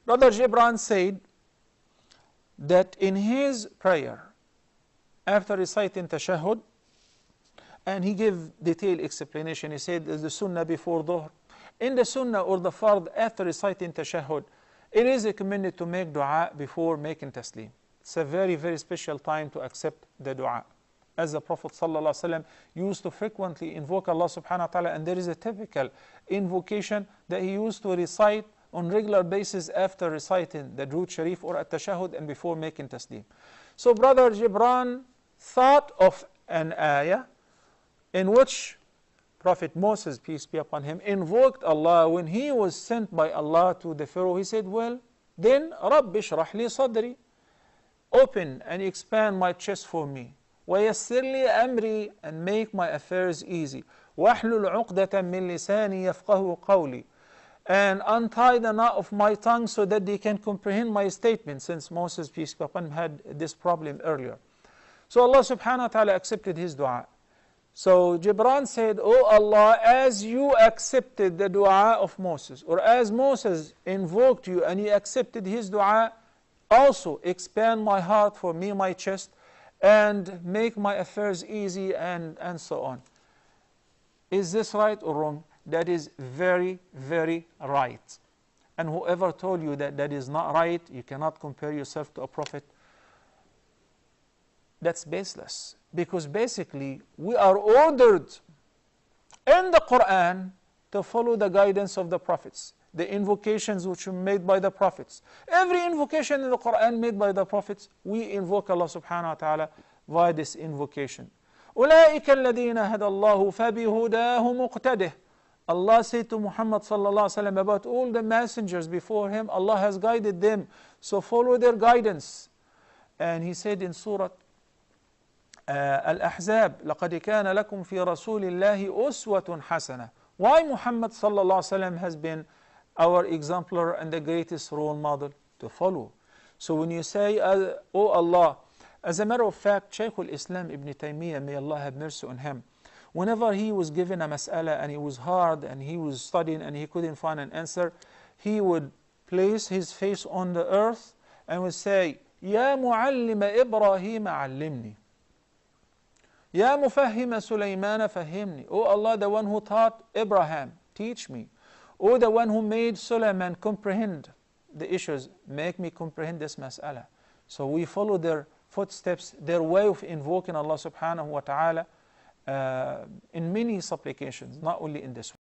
Brother Gibran said that in his prayer, after reciting Tashahhud, and he gave detailed explanation. He said there's the Sunnah before Dhuhr. In the Sunnah or the Fard after reciting Tashahhud, it is recommended to make dua before making tasleem. It's a very, very special time to accept the dua. As the Prophet ﷺ used to frequently invoke Allah subhanahu wa ta'ala, and there is a typical invocation that he used to recite on regular basis after reciting the Durood Sharif or at-Tashahhud and before making tasleem. So Brother Gibran thought of an ayah in which Prophet Moses, peace be upon him, invoked Allah when he was sent by Allah to the Pharaoh. He said, well, then, Rabbi shrah li sadri, open and expand my chest for me. وَيَسِّرْ لِي أَمْرِي, and make my affairs easy. وَاحْلُلْ عُقْدَةً مِّن لِسَانِي يَفْقَهُ قَوْلِي, and untie the knot of my tongue so that they can comprehend my statement, since Moses, peace be upon him, had this problem earlier. So Allah subhanahu wa ta'ala accepted his dua. So Gibran said, oh Allah, as you accepted the dua of Moses, or as Moses invoked you and you accepted his dua, also expand my heart for me, my chest, and make my affairs easy, and so on. Is this right or wrong? That is very, very right. And whoever told you that that is not right, you cannot compare yourself to a prophet, that's baseless. Because basically, we are ordered in the Qur'an to follow the guidance of the prophets, the invocations which were made by the prophets. Every invocation in the Qur'an made by the prophets, we invoke Allah subhanahu wa ta'ala via this invocation. أُولَٰئِكَ الَّذِينَ هَدَى اللَّهُ فَبِهُدَاهُ مُقْتَدِهِ. Allah said to Muhammad sallallahu alaihi wasallam about all the messengers before him, Allah has guided them, so follow their guidance. And he said in Surah Al-Ahzab, لَقَدْ كَانَ لَكُمْ فِي رَسُولِ اللَّهِ أُسْوَةٌ حَسَنَةٌ. Why Muhammad sallallahu alaihi wasallam has been our exemplar and the greatest role model to follow? So when you say, oh Allah, as a matter of fact, Shaykh al-Islam Ibn Taymiyyah, may Allah have mercy on him, whenever he was given a mas'ala and it was hard and he was studying and he couldn't find an answer, he would place his face on the earth and would say, يَا مُعَلِّمَ إِبْرَاهِيمَ عَلِّمْنِي, Ya mufahhima Sulaymana fahimni. Oh Allah, the one who taught Abraham, teach me. Oh, the one who made Sulaiman comprehend the issues, make me comprehend this mas'ala. So we follow their footsteps, their way of invoking Allah subhanahu wa ta'ala in many supplications, not only in this one.